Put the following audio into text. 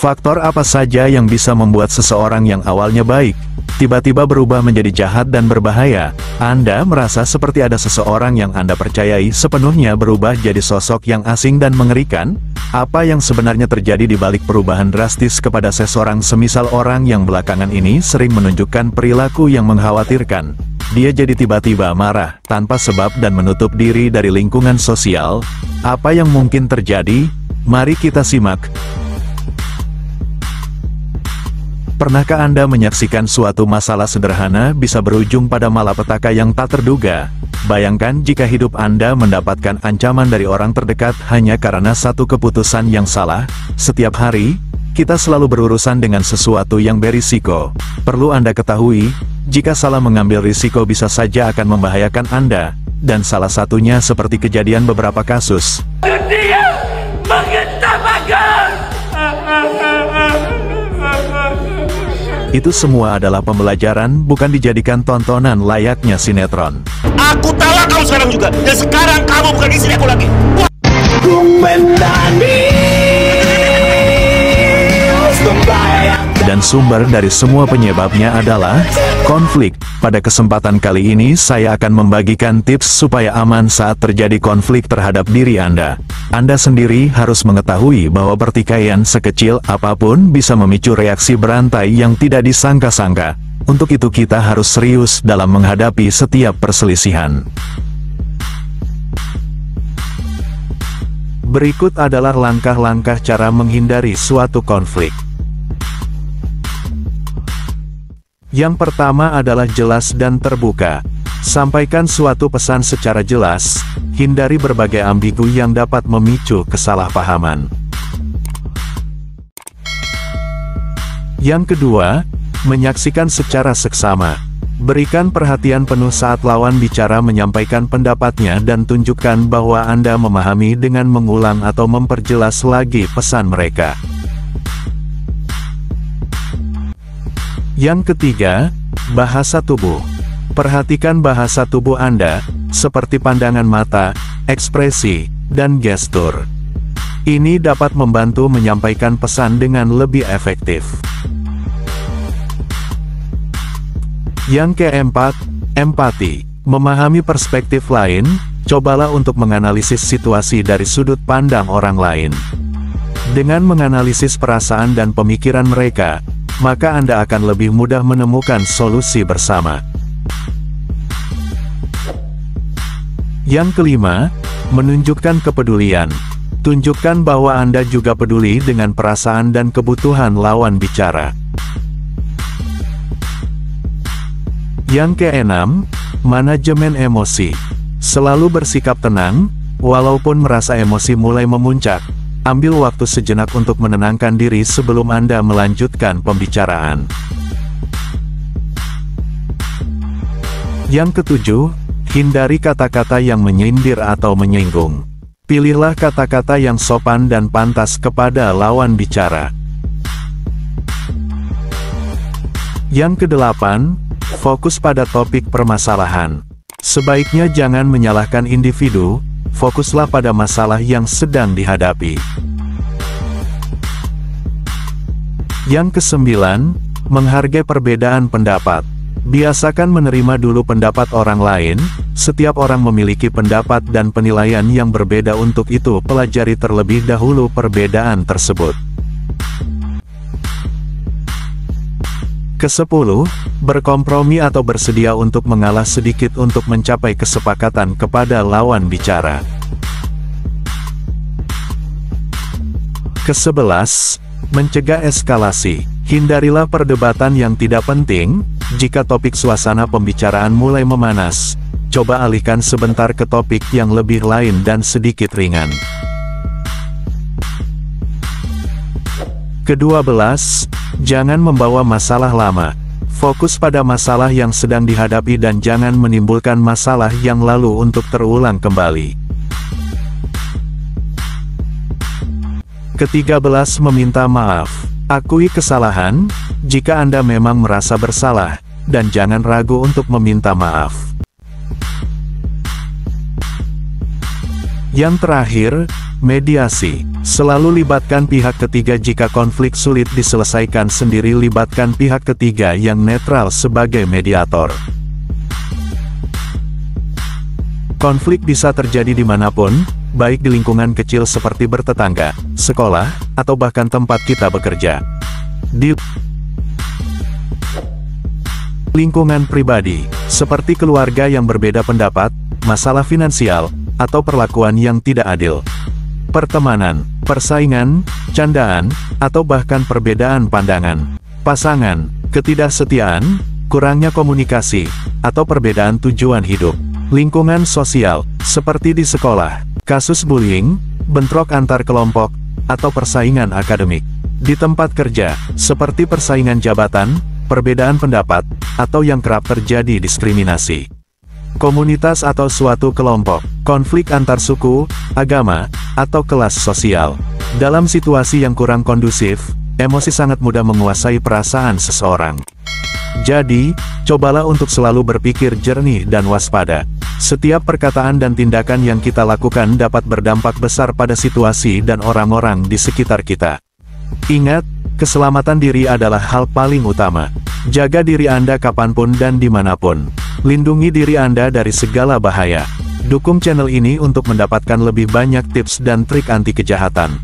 Faktor apa saja yang bisa membuat seseorang yang awalnya baik, tiba-tiba berubah menjadi jahat dan berbahaya? Anda merasa seperti ada seseorang yang Anda percayai sepenuhnya berubah jadi sosok yang asing dan mengerikan? Apa yang sebenarnya terjadi di balik perubahan drastis kepada seseorang, semisal orang yang belakangan ini sering menunjukkan perilaku yang mengkhawatirkan? Dia jadi tiba-tiba marah, tanpa sebab dan menutup diri dari lingkungan sosial. Apa yang mungkin terjadi? Mari kita simak. Pernahkah Anda menyaksikan suatu masalah sederhana bisa berujung pada malapetaka yang tak terduga? Bayangkan jika hidup Anda mendapatkan ancaman dari orang terdekat hanya karena satu keputusan yang salah. Setiap hari, kita selalu berurusan dengan sesuatu yang berisiko. Perlu Anda ketahui, jika salah mengambil risiko bisa saja akan membahayakan Anda, dan salah satunya seperti kejadian beberapa kasus. Dunia mengetawakan. Itu semua adalah pembelajaran, bukan dijadikan tontonan layaknya sinetron. Aku talak kamu sekarang juga, dan sekarang kamu bukan istri aku lagi. Dan sumber dari semua penyebabnya adalah konflik. Pada kesempatan kali ini saya akan membagikan tips supaya aman saat terjadi konflik terhadap diri Anda. Anda sendiri harus mengetahui bahwa pertikaian sekecil apapun bisa memicu reaksi berantai yang tidak disangka-sangka. Untuk itu kita harus serius dalam menghadapi setiap perselisihan. Berikut adalah langkah-langkah cara menghindari suatu konflik. Yang pertama adalah jelas dan terbuka. Sampaikan suatu pesan secara jelas, hindari berbagai ambigu yang dapat memicu kesalahpahaman. Yang kedua, menyaksikan secara seksama. Berikan perhatian penuh saat lawan bicara menyampaikan pendapatnya dan tunjukkan bahwa Anda memahami dengan mengulang atau memperjelas lagi pesan mereka. Yang ketiga, bahasa tubuh. Perhatikan bahasa tubuh Anda, seperti pandangan mata, ekspresi, dan gestur. Ini dapat membantu menyampaikan pesan dengan lebih efektif. Yang keempat, empati. Memahami perspektif lain, cobalah untuk menganalisis situasi dari sudut pandang orang lain. Dengan menganalisis perasaan dan pemikiran mereka, maka Anda akan lebih mudah menemukan solusi bersama. Yang kelima, menunjukkan kepedulian. Tunjukkan bahwa Anda juga peduli dengan perasaan dan kebutuhan lawan bicara. Yang keenam, manajemen emosi. Selalu bersikap tenang, walaupun merasa emosi mulai memuncak. Ambil waktu sejenak untuk menenangkan diri sebelum Anda melanjutkan pembicaraan. Yang ketujuh, hindari kata-kata yang menyindir atau menyinggung. Pilihlah kata-kata yang sopan dan pantas kepada lawan bicara. Yang kedelapan, fokus pada topik permasalahan. Sebaiknya jangan menyalahkan individu, fokuslah pada masalah yang sedang dihadapi. Yang kesembilan, menghargai perbedaan pendapat. Biasakan menerima dulu pendapat orang lain. Setiap orang memiliki pendapat dan penilaian yang berbeda, untuk itu pelajari terlebih dahulu perbedaan tersebut. Kesepuluh, berkompromi atau bersedia untuk mengalah sedikit untuk mencapai kesepakatan kepada lawan bicara. Kesebelas, mencegah eskalasi. Hindarilah perdebatan yang tidak penting. Jika topik suasana pembicaraan mulai memanas, coba alihkan sebentar ke topik yang lebih lain dan sedikit ringan. Ke-12, jangan membawa masalah lama. Fokus pada masalah yang sedang dihadapi dan jangan menimbulkan masalah yang lalu untuk terulang kembali. Ke-13, meminta maaf. Akui kesalahan, jika Anda memang merasa bersalah, dan jangan ragu untuk meminta maaf. Yang terakhir, Mediasi. Selalu libatkan pihak ketiga jika konflik sulit diselesaikan sendiri, libatkan pihak ketiga yang netral sebagai mediator. Konflik bisa terjadi dimanapun, baik di lingkungan kecil seperti bertetangga, sekolah, atau bahkan tempat kita bekerja. Di lingkungan pribadi, seperti keluarga yang berbeda pendapat, masalah finansial, atau perlakuan yang tidak adil. Pertemanan, persaingan, candaan, atau bahkan perbedaan pandangan. Pasangan, ketidaksetiaan, kurangnya komunikasi, atau perbedaan tujuan hidup. Lingkungan sosial, seperti di sekolah, kasus bullying, bentrok antar kelompok, atau persaingan akademik. Di tempat kerja, seperti persaingan jabatan, perbedaan pendapat, atau yang kerap terjadi diskriminasi. Komunitas atau suatu kelompok, konflik antar suku, agama, atau kelas sosial. Dalam situasi yang kurang kondusif, emosi sangat mudah menguasai perasaan seseorang. Jadi, cobalah untuk selalu berpikir jernih dan waspada. Setiap perkataan dan tindakan yang kita lakukan dapat berdampak besar pada situasi dan orang-orang di sekitar kita. Ingat, keselamatan diri adalah hal paling utama. Jaga diri Anda kapanpun dan dimanapun. Lindungi diri Anda dari segala bahaya. Dukung channel ini untuk mendapatkan lebih banyak tips dan trik anti kejahatan.